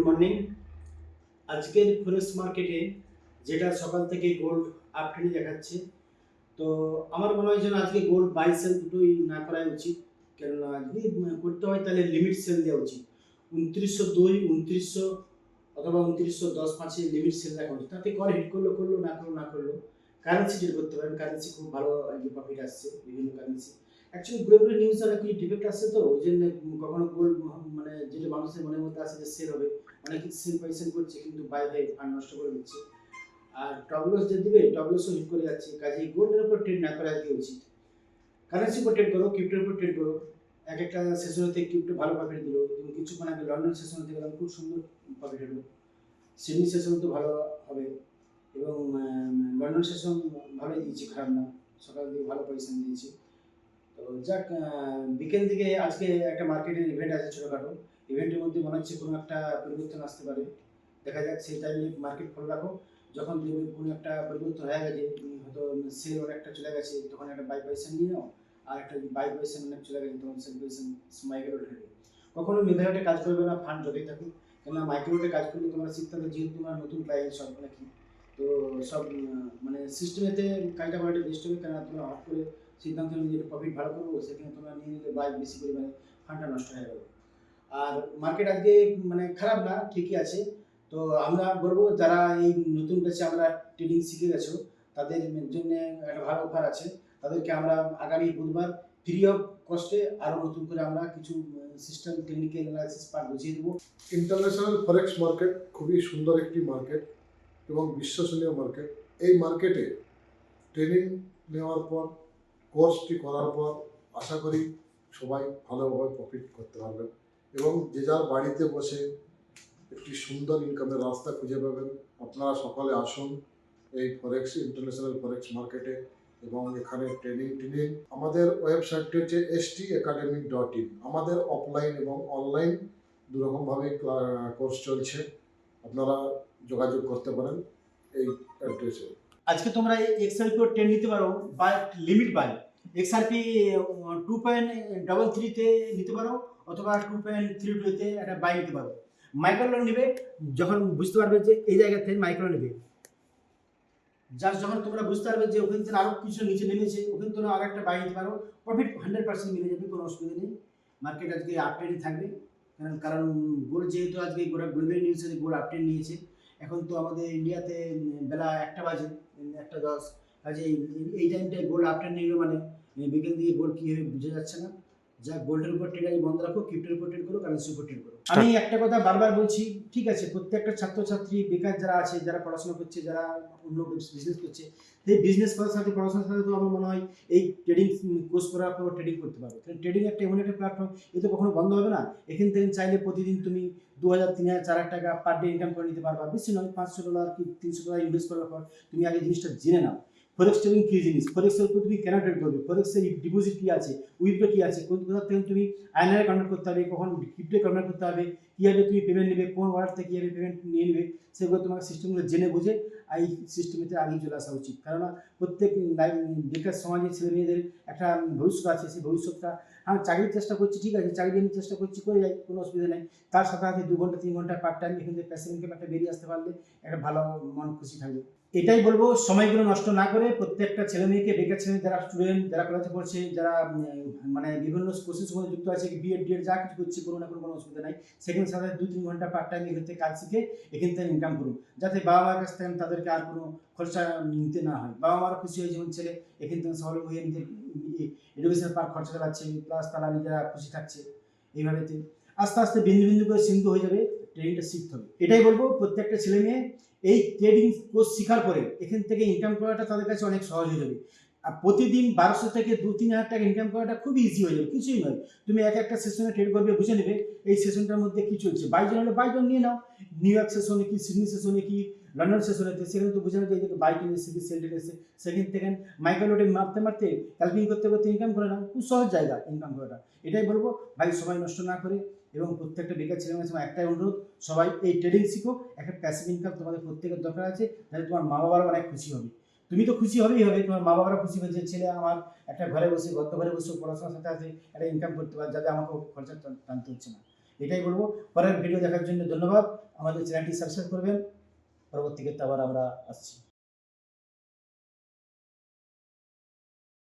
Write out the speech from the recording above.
Morning. আজকের ফরেক্স মার্কেটে যেটা সকাল থেকে গোল্ড আপ ট্রেন্ড দেখাচ্ছে, তো আমার মনে হয় যেন আজকে গোল্ড বাই সেল দুটোই না করাই উচিত। কেননা যদি করতে হয় তাহলে লিমিট সেল দেওয়া উচিত। 2902, 2900 অথবা 2910 লিমিট সেল রাখা উচিত। তাতে করে হিট করলো করলো, না করলো না করলো। কারেন্সি ডিল করতে পারেন, কারেন্সি খুব ভালো প্রফিট আসছে বিভিন্ন কারেন্সি। অ্যাকচুয়ালি গ্লোবাল নিউজ অনেক কিছু ডিফেক্ট আসছে, তো ওই জন্য কখনো গোল্ড মানে যেটা মানুষের মনের মধ্যে আছে যে সেল হবে, অনেক কিছু সেল বাই সেল করছে কিন্তু বাই বাই ফান্ড নষ্ট করে দিচ্ছে। আর টপলস যে দিবে টপলসও হিট করে যাচ্ছে, কাজে গোল্ডের উপর ট্রেড না করা আজকে উচিত। কারেন্সির উপর ট্রেড করো, ক্রিপ্টোর উপর ট্রেড করো। এক একটা সেশনেতে ক্রিপ্টো ভালো প্রফিট দিল, এবং কিছুক্ষণ আগে লন্ডন সেশনেতে গেলাম, খুব সুন্দর প্রফিট হলো। সিডনি সেশন তো ভালো হবে, এবং লন্ডন সেশন ভালোই দিয়েছে, খারাপ না। সকাল দিকে ভালো পজিশন দিয়েছে। তো যাক, বিকেল দিকে আজকে একটা মার্কেটের ইভেন্ট আছে ছোটোখাটো। ইভেন্টের মধ্যে মনে হচ্ছে কোনো একটা পরিবর্তন আসতে পারে, দেখা যাক। সেই টাইমে মার্কেট ফলো রাখো। যখন দেখবে কোনো একটা পরিবর্তন হয়ে গেছে, হয়তো সেল অনেকটা চলে গেছে, তখন একটা বাই পজিশন নিয়ে নাও। আর একটা বাই পজিশন অনেক চলে গেছে, তখন সেল পজিশন মাইক্রোটে ঢেকে। কখনো মেধাতে কাজ করবে না ফান্ড যতই থাকুক, কেননা মাইক্রোটে কাজ করলে তোমার শিখতে হবে, যেহেতু তোমার নতুন ক্লায়েন্ট সব নাকি। তো সব মানে সিস্টেমেতে কাজটা করাটা বেস্ট হবে, কেননা তোমরা হট করে সিদ্ধান্ত নিয়ে যে প্রফিট ভালো করবো, সেখানে তোমরা নিয়ে নিলে বাই বেশি পরিমাণে ফান্ডটা নষ্ট হয়ে গেল। আর মার্কেট আজকে মানে খারাপ না, ঠিকই আছে। তো আমরা বলবো যারা এই নতুন ব্যাচে আমরা ট্রেডিং শিখে গেছো, তাদের জন্য একটা ভালো অফার আছে। তাদেরকে আমরা আগামী বুধবার ফ্রি অফ কস্টে আরও নতুন করে আমরা কিছু সিস্টেম টেকনিক্যাল অ্যানালাইসিস পার্ট বুঝিয়ে দেবো। ইন্টারন্যাশনাল ফরেক্স মার্কেট খুবই সুন্দর একটি মার্কেট এবং বিশ্বসনীয় মার্কেট। এই মার্কেটে ট্রেনিং নেওয়ার পর, কোর্সটি করার পর আশা করি সবাই ভালোভাবে প্রফিট করতে পারবেন এবং যে যার বাড়িতে বসে একটি সুন্দর ইনকামের রাস্তা খুঁজে পাবেন। আপনারা সকলে আসুন এই ফরেক্স ইন্টারন্যাশনাল ফরেক্স মার্কেটে এবং এখানে ট্রেনিং আমাদের ওয়েবসাইটটি হচ্ছে stacademic.in। আমাদের অফলাইন এবং অনলাইন দুরকমভাবে কোর্স চলছে, আপনারা যোগাযোগ করতে পারেন এই অ্যাড্রেসে। আজকে তোমরা এক্সআরপি ট্রেন নিতে পারো, বাই লিমিট বাই। এক্সআরপি 2.33 তে নিতে পারো, অথবা 2.32 একটা বাই নিতে পারো। মাইক্রো লোন নেবে যখন বুঝতে পারবে যে এই জায়গা থেকে মাইক্রো নেবে, জাস্ট যখন তোমরা বুঝতে পারবে যে ওখান থেকে আরো কিছু নিচে নেমেছে, ওখানে তোমরা আর একটা বাই নিতে পারো, প্রফিট 100% মিলে যাবে, কোনো অসুবিধা নেই। মার্কেট আজকে আপ ট্রেন্ডে থাকবে, কারণ গোল্ড যেহেতু আজকে গোটা গ্লোবাল নিউজে গোল্ড আপ ট্রেন্ড নিয়েছে। এখন তো আমাদের ইন্ডিয়াতে বেলা 1টা বাজে, 1টা 10, কাজে এই টাইমটায় গোল্ড আপ ট্রেন্ড নিল, মানে বিকেল দিয়ে গোল্ড কী হবে বোঝা যাচ্ছে না। যা গোল্ডের উপর ট্রেড আজ বন্ধ রাখো, ক্রিপ্টোর উপর ট্রেড করো, কারেন্সির উপর ট্রেড করো। আমি একটা কথা বারবার বলছি, ঠিক আছে, প্রত্যেকটা ছাত্রছাত্রী বেকার যারা আছে, যারা পড়াশোনা করছে, যারা অন্য বিজনেস করছে, সেই বিজনেস করার সাথে পড়াশোনার সাথে তো আমার মনে হয় এই ট্রেডিং কোর্স করার পর ট্রেডিং করতে পারবে। কারণ ট্রেডিং একটা এমন একটা প্ল্যাটফর্ম, এ তো কখনো বন্ধ হবে না। এখান থেকে চাইলে প্রতিদিন তুমি 2000, 3000, 4000 টাকা পার ডে ইনকাম করে নিতে পারবা। বেশি নয়, $500 কি $300 ইনভেস্ট করার পর তুমি আগে জিনিসটা জেনে নাও ফরেক্স ট্রেডিং কী জিনিস, ফরেক্সের উপর তুমি কেন ট্রেড করবে, ফরেক্সের ডিপোজিট কী আছে, উইথড্র কী আছে, কোথা থেকে তুমি আইনারে কনভার্ট করতে হবে, কখন ক্রিপ্টোে কনভার্ট করতে হবে, কীভাবে তুমি পেমেন্ট নেবে, কোন ওয়ালেট থেকে কীভাবে পেমেন্ট নিয়ে নেবে, সেগুলো তোমাকে সিস্টেমগুলো জেনে বুঝে এই সিস্টেমেতে আগেই চলে আসা উচিত। কেননা প্রত্যেক বেকার সমাজের ছেলে মেয়েদের একটা ভবিষ্যৎ আছে, সেই ভবিষ্যৎটা চাকরির চেষ্টা করছি, ঠিক আছে, চাকরি আমি চেষ্টা করছি, করে যাই, কোনো অসুবিধা নেই। তার সাথে সাথে 2 ঘন্টা 3 ঘন্টা পার্ট টাইম এখান থেকে প্যাসিভ ইনকাম একটা বেরিয়ে আসতে পারলে একটা ভালো মন খুশি থাকবে। এটাই বলবো, সময়গুলো নষ্ট না করে প্রত্যেকটা ছেলে মেয়েকে, বেকার ছেলে যারা স্টুডেন্ট, যারা কলেজে পড়ছে, যারা মানে বিভিন্ন কোর্সের সঙ্গে যুক্ত আছে, বিএড ডিএড যা কিছু করছে, কোনো না কোনো অসুবিধা নাই। সেখানে সাথে 2-3 ঘন্টা পার্ট টাইম এখান থেকে কাজ শিখে এখান থেকে ইনকাম করুন, যাতে বাবা মার কাছ থেকে তাদেরকে আর কোনো খরচা নিতে না হয়। বাবা মারা খুশি হয়ে যেমন ছেলে এখান থেকে সফল হয়ে নিজের এডুকেশন পার খরচা চালাচ্ছে, প্লাস তারা নিজেরা খুশি থাকছে। এইভাবেতে আস্তে আস্তে বিন্দু বিন্দু করে সিন্ধু হয়ে যাবে। ট্রেডিংটা শিখতে হবে, এটাই বলবো প্রত্যেকটা ছেলে মেয়ে। এই ট্রেডিং কোর্স শেখার পরে এখান থেকে ইনকাম করাটা তাদের কাছে অনেক সহজ হয়ে যাবে। আর প্রতিদিন 1200 থেকে 2-3 হাজার টাকা ইনকাম করাটা খুবই ইজি হয়ে যাবে, কিছুই নয়। তুমি একটা সেশনে ট্রেড করবে, বুঝে নেবে এই সেশনটার মধ্যে কি চলছে, বাইজন হলে বাইজন নিয়ে নাও, নিউ ইয়র্ক সেশনে কি, সিডনি সেশনে কি, লন্ডন সেশনে, সেখানে তো বুঝে নেবে যে বাই টেন এসে কি সেল টেন এসে, সেখান থেকে মাইক্রোলোডে মারতে মারতে ক্যালকুলেটিং করতে করতে ইনকাম করে নাও। খুব সহজ জায়গা ইনকাম করাটা। এটাই বলবো ভাই, সময় নষ্ট না করে, এবং প্রত্যেকটা বেকার ছেলেমেয়ের সময় একটাই অনুরোধ, সবাই এই ট্রেডিং শিখো। একটা প্যাসিভ ইনকাম তোমাদের প্রত্যেকের দরকার আছে, যাতে তোমার মা বাবারা অনেক খুশি হবে। তুমি তো খুশি হবেই হবে, তোমার মা বাবারা খুশি হবে যে ছেলে আমার একটা ঘরে বসে, ঘরে বসে পড়াশোনার সাথে সাথে একটা ইনকাম করতে পারে, যাতে আমাকে খরচা টানতে হচ্ছে না। এটাই বলবো। পরের ভিডিও দেখার জন্য ধন্যবাদ। আমাদের চ্যানেলটি সাবস্ক্রাইব করবেন। পরবর্তী ক্ষেত্রে আবার আমরা আসছি।